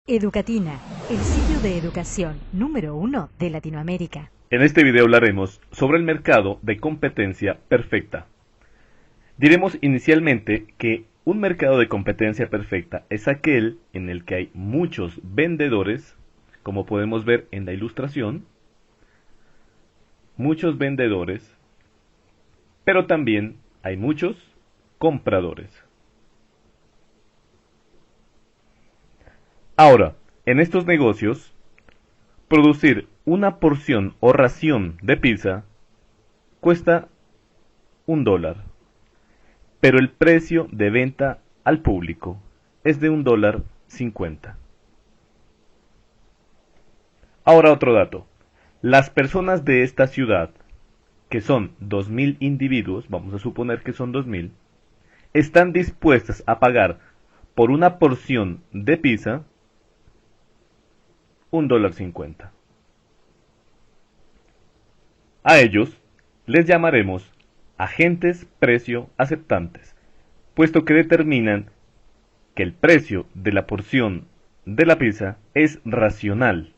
Educatina, el sitio de educación número 1 de Latinoamérica. En este video hablaremos sobre el mercado de competencia perfecta. Diremos inicialmente que un mercado de competencia perfecta es aquel en el que hay muchos vendedores, como podemos ver en la ilustración, muchos vendedores, pero también hay muchos compradores. Ahora, en estos negocios, producir una porción o ración de pizza cuesta $1, pero el precio de venta al público es de $1.50. Ahora otro dato. Las personas de esta ciudad, que son 2.000 individuos, vamos a suponer que son 2.000, están dispuestas a pagar por una porción de pizza $1.50. A ellos les llamaremos agentes precio aceptantes, puesto que determinan que el precio de la porción de la pizza es racional.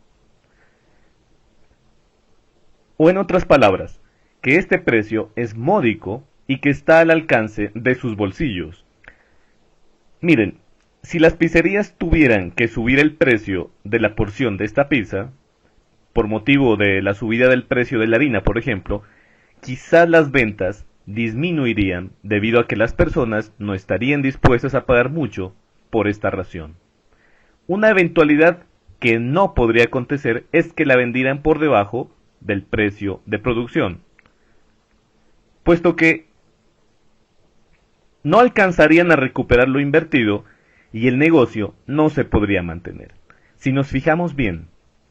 O en otras palabras, que este precio es módico y que está al alcance de sus bolsillos. Miren, si las pizzerías tuvieran que subir el precio de la porción de esta pizza, por motivo de la subida del precio de la harina, por ejemplo, quizás las ventas disminuirían debido a que las personas no estarían dispuestas a pagar mucho por esta ración. Una eventualidad que no podría acontecer es que la vendieran por debajo del precio de producción, puesto que no alcanzarían a recuperar lo invertido y el negocio no se podría mantener. Si nos fijamos bien,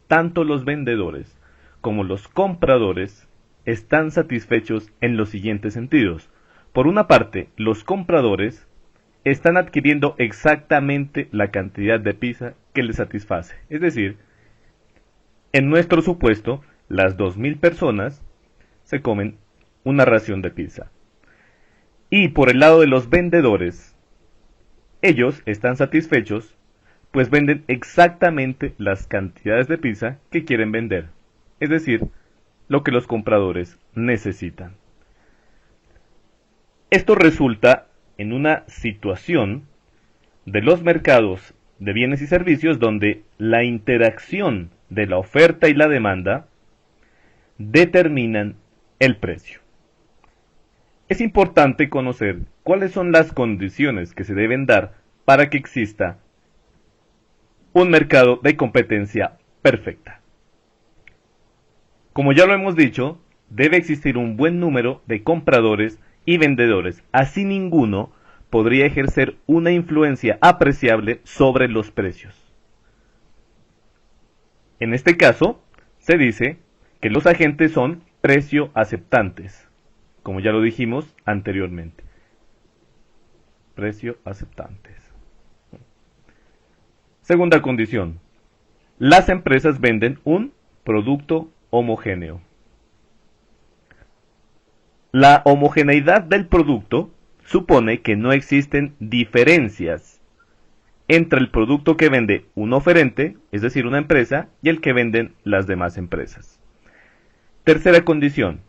tanto los vendedores como los compradores están satisfechos en los siguientes sentidos. Por una parte, los compradores están adquiriendo exactamente la cantidad de pizza que les satisface. Es decir, en nuestro supuesto, las 2.000 personas se comen una ración de pizza. Y por el lado de los vendedores, ellos están satisfechos, pues venden exactamente las cantidades de pizza que quieren vender, es decir, lo que los compradores necesitan. Esto resulta en una situación de los mercados de bienes y servicios donde la interacción de la oferta y la demanda determinan el precio. Es importante conocer cuáles son las condiciones que se deben dar para que exista un mercado de competencia perfecta. Como ya lo hemos dicho, debe existir un buen número de compradores y vendedores, así ninguno podría ejercer una influencia apreciable sobre los precios. En este caso, se dice que los agentes son precio aceptantes, como ya lo dijimos anteriormente. Precio aceptantes. Segunda condición. Las empresas venden un producto homogéneo. La homogeneidad del producto supone que no existen diferencias entre el producto que vende un oferente, es decir, una empresa, y el que venden las demás empresas. Tercera condición.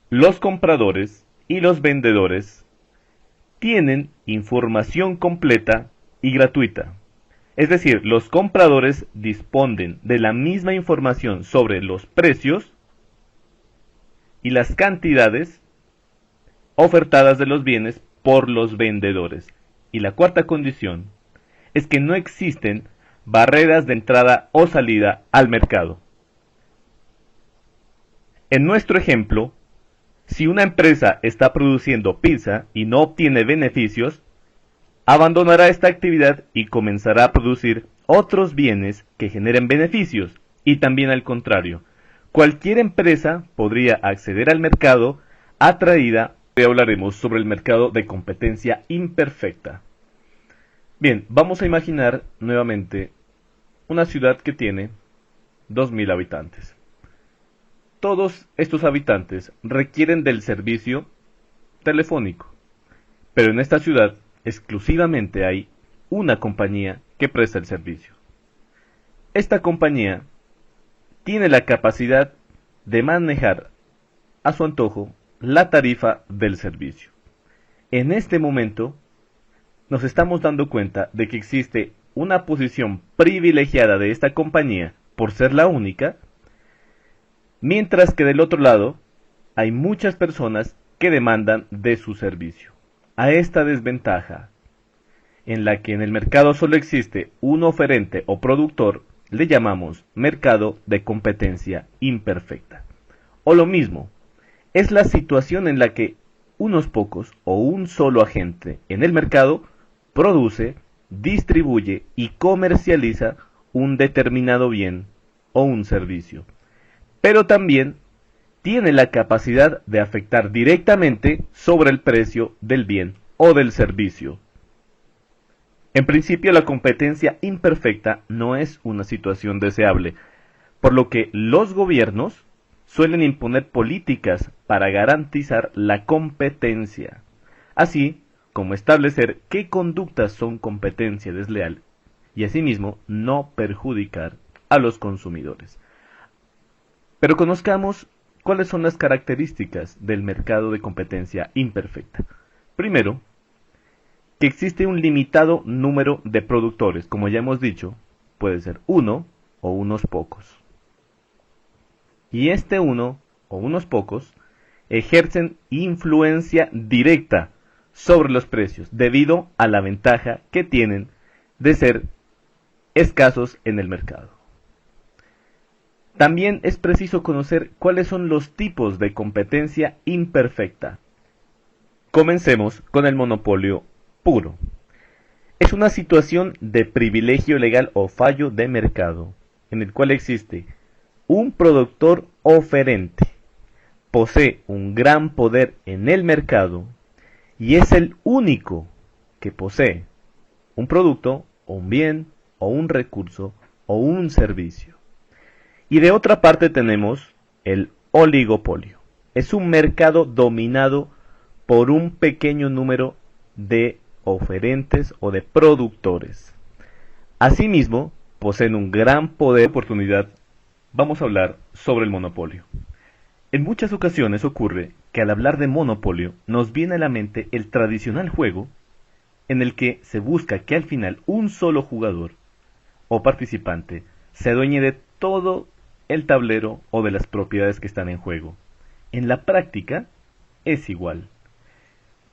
Los compradores y los vendedores tienen información completa y gratuita. Es decir, los compradores disponen de la misma información sobre los precios y las cantidades ofertadas de los bienes por los vendedores. Y la cuarta condición es que no existen barreras de entrada o salida al mercado. En nuestro ejemplo, si una empresa está produciendo pizza y no obtiene beneficios, abandonará esta actividad y comenzará a producir otros bienes que generen beneficios, y también al contrario. Cualquier empresa podría acceder al mercado atraída. Hoy hablaremos sobre el mercado de competencia imperfecta. Bien, vamos a imaginar nuevamente una ciudad que tiene 2.000 habitantes. Todos estos habitantes requieren del servicio telefónico, pero en esta ciudad exclusivamente hay una compañía que presta el servicio. Esta compañía tiene la capacidad de manejar a su antojo la tarifa del servicio. En este momento nos estamos dando cuenta de que existe una posición privilegiada de esta compañía por ser la única, mientras que del otro lado hay muchas personas que demandan de su servicio. A esta desventaja, en la que en el mercado solo existe un oferente o productor, le llamamos mercado de competencia imperfecta. O lo mismo, es la situación en la que unos pocos o un solo agente en el mercado produce, distribuye y comercializa un determinado bien o un servicio, pero también tiene la capacidad de afectar directamente sobre el precio del bien o del servicio. En principio, la competencia imperfecta no es una situación deseable, por lo que los gobiernos suelen imponer políticas para garantizar la competencia, así como establecer qué conductas son competencia desleal y asimismo no perjudicar a los consumidores. Pero conozcamos cuáles son las características del mercado de competencia imperfecta. Primero, que existe un limitado número de productores, como ya hemos dicho, puede ser uno o unos pocos. Y este uno o unos pocos ejercen influencia directa sobre los precios debido a la ventaja que tienen de ser escasos en el mercado. También es preciso conocer cuáles son los tipos de competencia imperfecta. Comencemos con el monopolio puro. Es una situación de privilegio legal o fallo de mercado, en el cual existe un productor oferente, posee un gran poder en el mercado y es el único que posee un producto o un bien o un recurso o un servicio. Y de otra parte tenemos el oligopolio. Es un mercado dominado por un pequeño número de oferentes o de productores. Asimismo, poseen un gran poder de oportunidad. Vamos a hablar sobre el monopolio. En muchas ocasiones ocurre que al hablar de monopolio nos viene a la mente el tradicional juego en el que se busca que al final un solo jugador o participante se adueñe de todo el tablero o de las propiedades que están en juego. En la práctica es igual.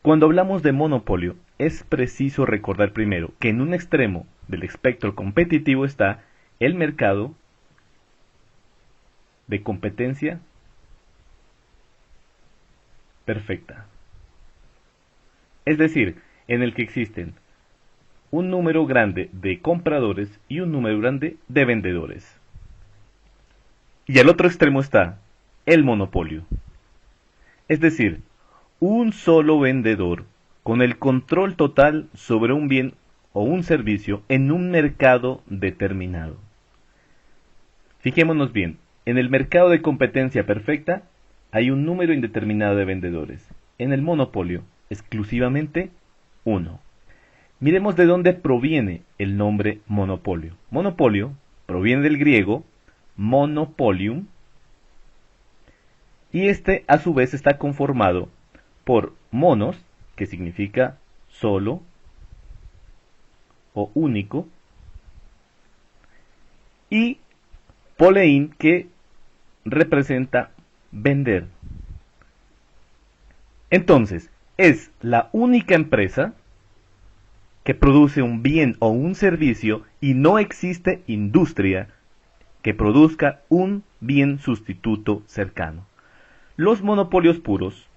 Cuando hablamos de monopolio, es preciso recordar primero que en un extremo del espectro competitivo está el mercado de competencia perfecta. Es decir, en el que existen un número grande de compradores y un número grande de vendedores. Y al otro extremo está el monopolio. Es decir, un solo vendedor con el control total sobre un bien o un servicio en un mercado determinado. Fijémonos bien, en el mercado de competencia perfecta hay un número indeterminado de vendedores. En el monopolio, exclusivamente uno. Miremos de dónde proviene el nombre monopolio. Monopolio proviene del griego monopolium, y este a su vez está conformado por monos, que significa solo o único, y polein, que representa vender. Entonces, es la única empresa que produce un bien o un servicio y no existe industria que produzca un bien sustituto cercano. Los monopolios puros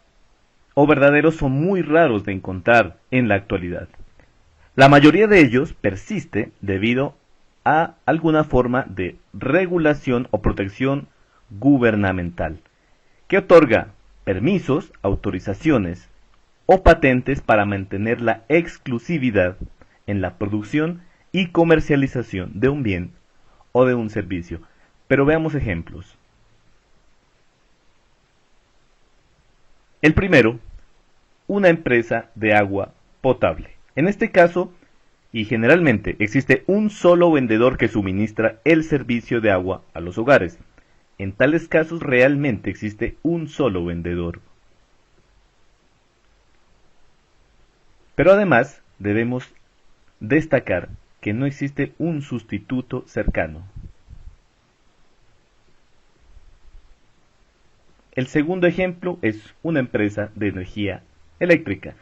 o verdaderos son muy raros de encontrar en la actualidad. La mayoría de ellos persiste debido a alguna forma de regulación o protección gubernamental, que otorga permisos, autorizaciones o patentes para mantener la exclusividad en la producción y comercialización de un bien o de un servicio. Pero veamos ejemplos. El primero, una empresa de agua potable. En este caso, y generalmente existe un solo vendedor que suministra el servicio de agua a los hogares. En tales casos realmente existe un solo vendedor. Pero además debemos destacar que no existe un sustituto cercano. El segundo ejemplo es una empresa de energía eléctrica.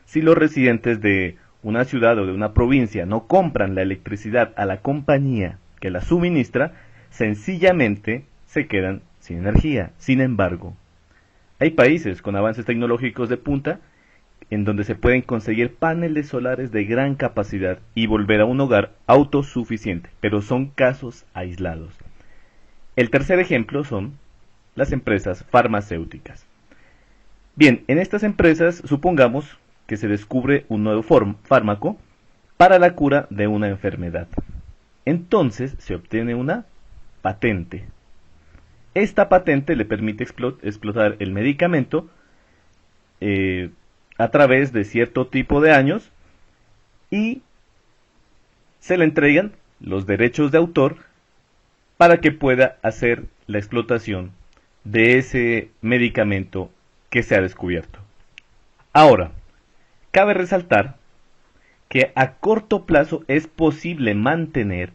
Si los residentes de una ciudad o de una provincia no compran la electricidad a la compañía que la suministra, sencillamente se quedan sin energía. Sin embargo, hay países con avances tecnológicos de punta en donde se pueden conseguir paneles solares de gran capacidad y volver a un hogar autosuficiente, pero son casos aislados. El tercer ejemplo son las empresas farmacéuticas. Bien, en estas empresas supongamos que se descubre un nuevo fármaco para la cura de una enfermedad. Entonces se obtiene una patente. Esta patente le permite explotar el medicamento a través de cierto tipo de años y se le entregan los derechos de autor para que pueda hacer la explotación de ese medicamento que se ha descubierto. Ahora, cabe resaltar que a corto plazo es posible mantener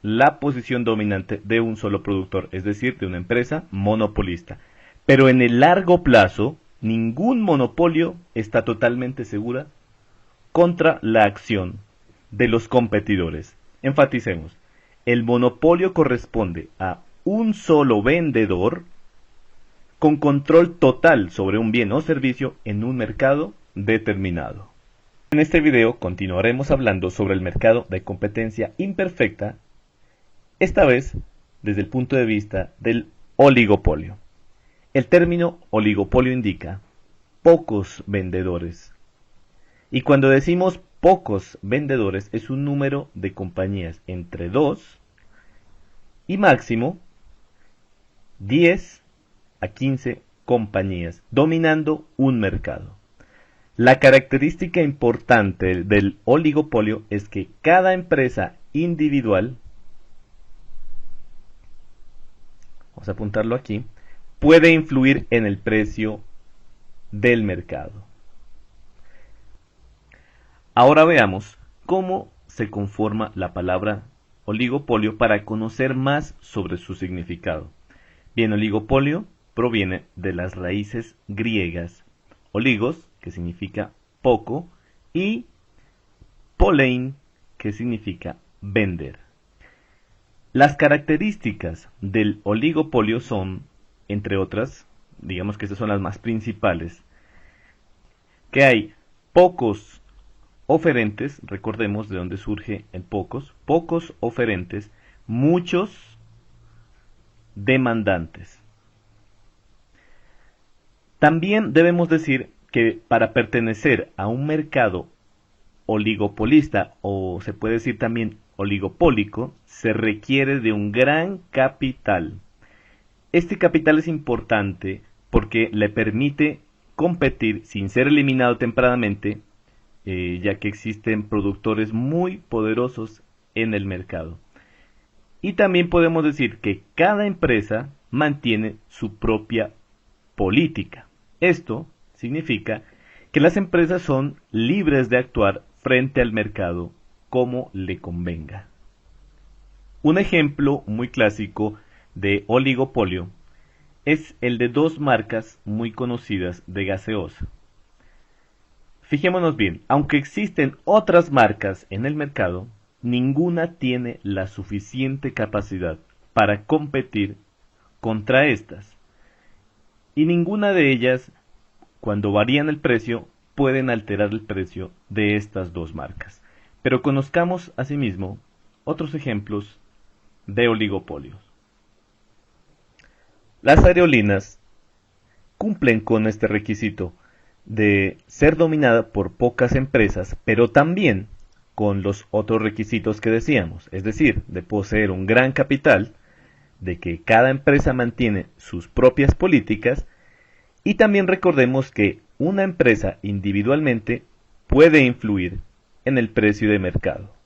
la posición dominante de un solo productor, es decir, de una empresa monopolista. Pero en el largo plazo, ningún monopolio está totalmente segura contra la acción de los competidores. Enfaticemos, el monopolio corresponde a un solo vendedor con control total sobre un bien o servicio en un mercado determinado. En este video continuaremos hablando sobre el mercado de competencia imperfecta, esta vez desde el punto de vista del oligopolio. El término oligopolio indica pocos vendedores. Y cuando decimos pocos vendedores es un número de compañías entre 2 y máximo 10 a 15 compañías dominando un mercado. La característica importante del oligopolio es que cada empresa individual, vamos a apuntarlo aquí, puede influir en el precio del mercado. Ahora veamos cómo se conforma la palabra oligopolio para conocer más sobre su significado. Bien, oligopolio proviene de las raíces griegas oligos, que significa poco, y polein, que significa vender. Las características del oligopolio son, entre otras, digamos que estas son las más principales, que hay pocos oferentes, recordemos de dónde surge el pocos oferentes, muchos demandantes. También debemos decir que para pertenecer a un mercado oligopolista, o se puede decir también oligopólico, se requiere de un gran capital. Este capital es importante porque le permite competir sin ser eliminado tempranamente, ya que existen productores muy poderosos en el mercado. Y también podemos decir que cada empresa mantiene su propia política. Esto significa que las empresas son libres de actuar frente al mercado como le convenga. Un ejemplo muy clásico de oligopolio es el de dos marcas muy conocidas de gaseosa. Fijémonos bien, aunque existen otras marcas en el mercado, ninguna tiene la suficiente capacidad para competir contra estas. Y ninguna de ellas, cuando varían el precio, pueden alterar el precio de estas dos marcas. Pero conozcamos asimismo otros ejemplos de oligopolios. Las aerolíneas cumplen con este requisito de ser dominada por pocas empresas, pero también con los otros requisitos que decíamos, es decir, de poseer un gran capital, de que cada empresa mantiene sus propias políticas, y también recordemos que una empresa individualmente puede influir en el precio de mercado.